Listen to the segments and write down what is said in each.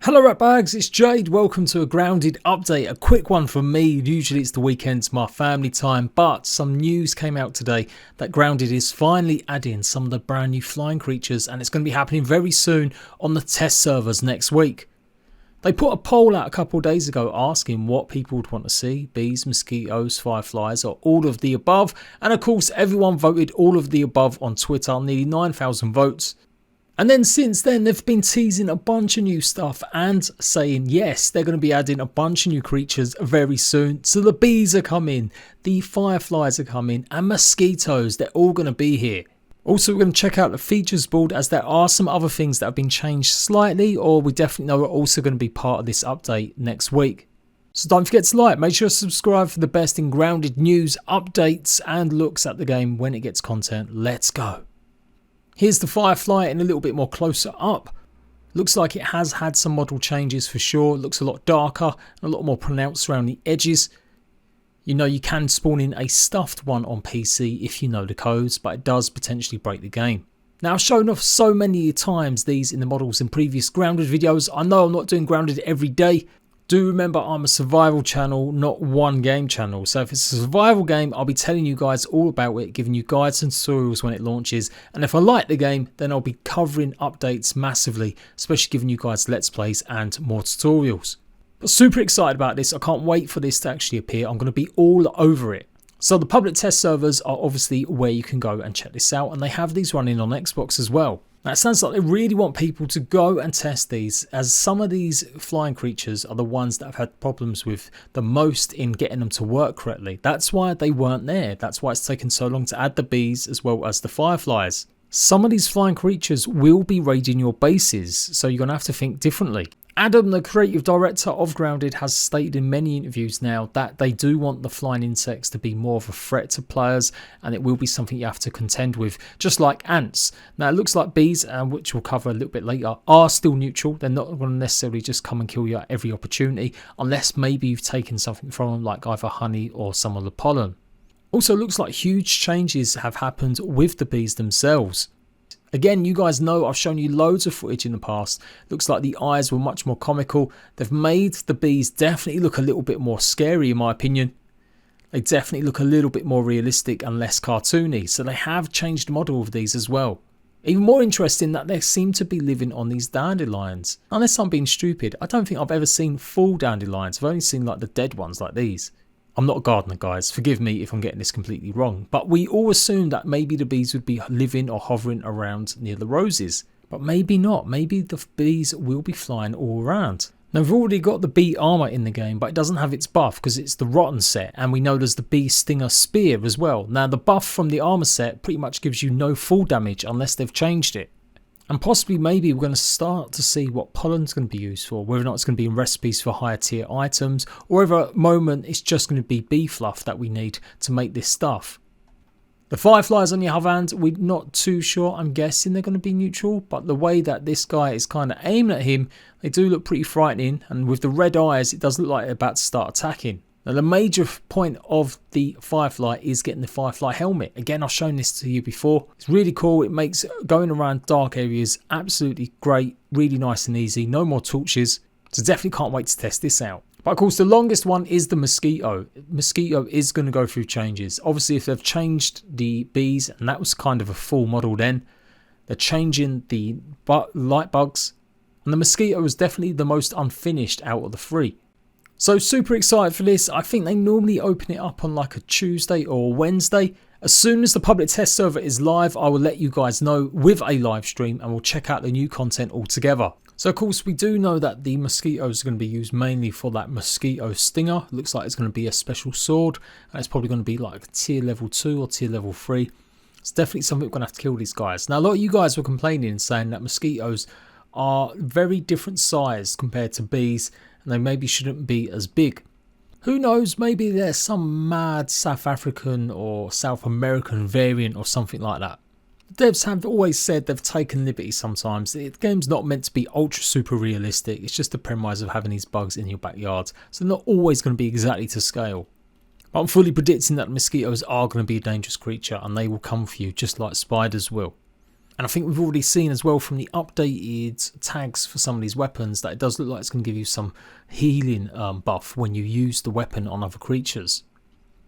Hello ratbags, it's Jade. Welcome to a grounded update. A quick one from me. Usually it's the weekends, my family time, but some news came out today that Grounded is finally adding some of the brand new flying creatures, and it's going to be happening very soon on the test servers next week. They put a poll out a couple of days ago asking what people would want to see: bees, mosquitoes, fireflies, or all of the above, and of course everyone voted all of the above on Twitter, nearly 9,000 votes. And then since then, they've been teasing a bunch of new stuff and saying, yes, they're going to be adding a bunch of new creatures very soon. So the bees are coming, the fireflies are coming, and mosquitoes, they're all going to be here. Also, we're going to check out the features board, as there are some other things that have been changed slightly, or we definitely know are also going to be part of this update next week. So don't forget to like, make sure to subscribe for the best in grounded news, updates, and looks at the game when it gets content. Let's go. Here's the Firefly in a little bit more closer up. Looks like it has had some model changes for sure. It looks a lot darker and a lot more pronounced around the edges. You know, you can spawn in a stuffed one on PC if you know the codes, but it does potentially break the game. Now, I've shown off so many times these in the models in previous Grounded videos. I know I'm not doing Grounded every day. Do remember, I'm a survival channel, not one game channel. So if it's a survival game, I'll be telling you guys all about it, giving you guides and tutorials when it launches. And if I like the game, then I'll be covering updates massively, especially giving you guys let's plays and more tutorials. But super excited about this. I can't wait for this to actually appear. I'm going to be all over it. So the public test servers are obviously where you can go and check this out. And they have these running on Xbox as well. Now, it sounds like they really want people to go and test these, as some of these flying creatures are the ones that have had problems with the most in getting them to work correctly. That's why they weren't there. That's why it's taken so long to add the bees as well as the fireflies. Some of these flying creatures will be raiding your bases, so you're going to have to think differently. Adam, the creative director of Grounded, has stated in many interviews now that they do want the flying insects to be more of a threat to players, and it will be something you have to contend with, just like ants. Now, it looks like bees, which we'll cover a little bit later, are still neutral. They're not going to necessarily just come and kill you at every opportunity, unless maybe you've taken something from them, like either honey or some of the pollen. Also, it looks like huge changes have happened with the bees themselves. Again, you guys know I've shown you loads of footage in the past. Looks like the eyes were much more comical. They've made the bees definitely look a little bit more scary in my opinion. They definitely look a little bit more realistic and less cartoony. So they have changed the model of these as well. Even more interesting that they seem to be living on these dandelions. Unless I'm being stupid, I don't think I've ever seen full dandelions. I've only seen like the dead ones like these. I'm not a gardener, guys, forgive me if I'm getting this completely wrong, but we all assumed that maybe the bees would be living or hovering around near the roses, but maybe not. Maybe the bees will be flying all around. Now, we've already got the bee armor in the game, but it doesn't have its buff because it's the rotten set, and we know there's the bee stinger spear as well. Now, the buff from the armor set pretty much gives you no full damage unless they've changed it. And possibly maybe we're going to start to see what pollen's going to be used for, whether or not it's going to be in recipes for higher tier items, or whether at the moment it's just going to be bee fluff that we need to make this stuff. The fireflies on the other hand, we're not too sure. I'm guessing they're going to be neutral, but the way that this guy is kind of aiming at him, they do look pretty frightening, and with the red eyes it does look like they're about to start attacking. Now, the major point of the Firefly is getting the Firefly helmet. Again, I've shown this to you before. It's really cool. It makes going around dark areas absolutely great. Really nice and easy. No more torches. So definitely can't wait to test this out. But of course, the longest one is the Mosquito. Mosquito is going to go through changes. Obviously, if they've changed the bees, and that was kind of a full model then, they're changing the light bugs. And the Mosquito is definitely the most unfinished out of the three. So super excited for this. I think they normally open it up on like a Tuesday or a Wednesday. As soon as the public test server is live, I will let you guys know with a live stream, and we'll check out the new content altogether. So of course we do know that the mosquitoes are going to be used mainly for that mosquito stinger. It looks like it's going to be a special sword, and it's probably going to be like tier level 2 or tier level 3. It's definitely something we're going to have to kill these guys. Now, a lot of you guys were complaining and saying that mosquitoes are very different size compared to bees, and they maybe shouldn't be as big. Who knows, maybe there's some mad South African or South American variant or something like that. The devs have always said they've taken liberties sometimes. The game's not meant to be ultra super realistic. It's just the premise of having these bugs in your backyard. So they're not always going to be exactly to scale. But I'm fully predicting that mosquitoes are going to be a dangerous creature, and they will come for you just like spiders will. And I think we've already seen as well from the updated tags for some of these weapons that it does look like it's going to give you some healing buff when you use the weapon on other creatures.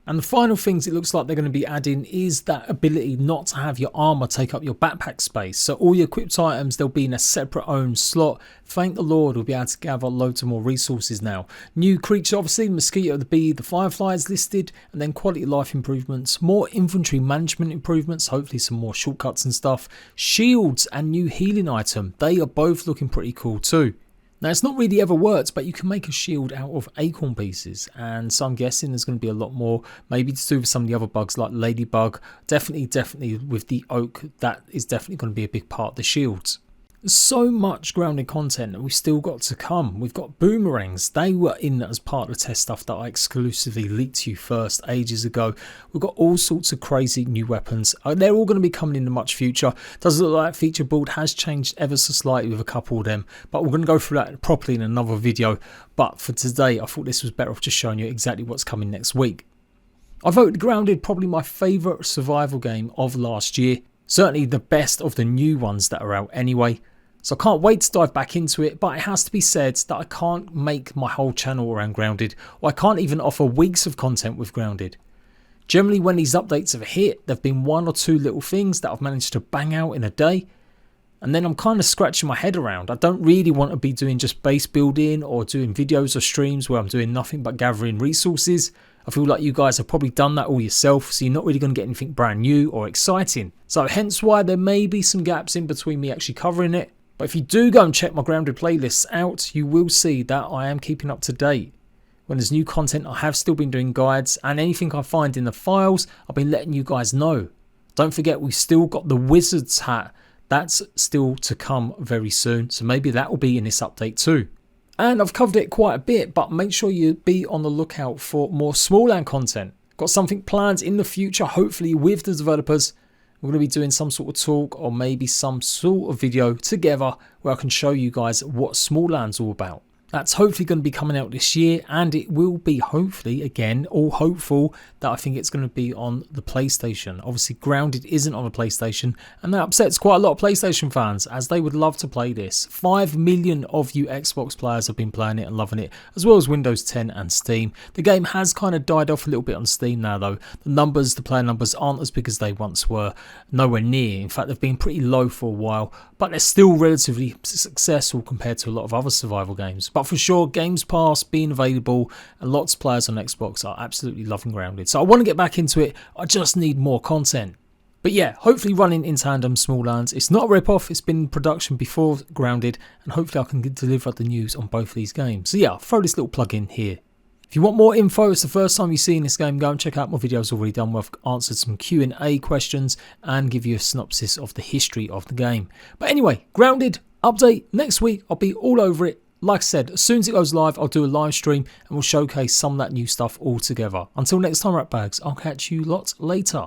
And the final things it looks like they're going to be adding is that ability not to have your armor take up your backpack space. So all your equipped items, they'll be in a separate own slot. Thank the Lord, we'll be able to gather loads of more resources now. New creature, obviously, mosquito, the bee, the firefly is listed, and then quality of life improvements, more inventory management improvements, hopefully some more shortcuts and stuff. Shields and new healing item, they are both looking pretty cool too. Now, it's not really ever worked, but you can make a shield out of acorn pieces. And so I'm guessing there's going to be a lot more, maybe to do with some of the other bugs like ladybug. Definitely with the oak, that is definitely going to be a big part of the shields. There's so much grounded content that we've still got to come. We've got boomerangs. They were in as part of the test stuff that I exclusively leaked to you first ages ago. We've got all sorts of crazy new weapons. They're all going to be coming in the much future. Does look like feature build has changed ever so slightly with a couple of them, but we're going to go through that properly in another video. But for today, I thought this was better off just showing you exactly what's coming next week. I voted Grounded probably my favourite survival game of last year. Certainly the best of the new ones that are out anyway. So I can't wait to dive back into it, but it has to be said that I can't make my whole channel around Grounded, or I can't even offer weeks of content with Grounded. Generally when these updates have hit, there have been one or two little things that I've managed to bang out in a day, and then I'm kind of scratching my head around. I don't really want to be doing just base building or doing videos or streams where I'm doing nothing but gathering resources. I feel like you guys have probably done that all yourself, so you're not really going to get anything brand new or exciting. So hence why there may be some gaps in between me actually covering it. But if you do go and check my Grounded playlists out, you will see that I am keeping up to date. When there's new content, I have still been doing guides, and anything I find in the files, I've been letting you guys know. Don't forget, we've still got the Wizard's hat. That's still to come very soon, so maybe that will be in this update too. And I've covered it quite a bit, but make sure you be on the lookout for more Small Land content. Got something planned in the future, hopefully with the developers. We're going to be doing some sort of talk or maybe some sort of video together where I can show you guys what Small Land's all about. That's hopefully going to be coming out this year, and it will be hopefully, again, all hopeful, that I think it's going to be on the PlayStation. Obviously, Grounded isn't on the PlayStation, and that upsets quite a lot of PlayStation fans, as they would love to play this. 5 million of you Xbox players have been playing it and loving it, as well as Windows 10 and Steam. The game has kind of died off a little bit on Steam now, though. The player numbers aren't as big as they once were, nowhere near. In fact, they've been pretty low for a while, but they're still relatively successful compared to a lot of other survival games. But for sure, Games Pass being available and lots of players on Xbox are absolutely loving Grounded. So I want to get back into it. I just need more content. But yeah, hopefully running in tandem Small Lands. It's not a rip-off. It's been in production before Grounded, and hopefully I can deliver the news on both of these games. So yeah, I'll throw this little plug in here. If you want more info, it's the first time you've seen this game, go and check out my videos already done where I've answered some Q&A questions and give you a synopsis of the history of the game. But anyway, Grounded update next week. I'll be all over it. Like I said, as soon as it goes live, I'll do a live stream and we'll showcase some of that new stuff all together. Until next time, Ratbags, I'll catch you lots later.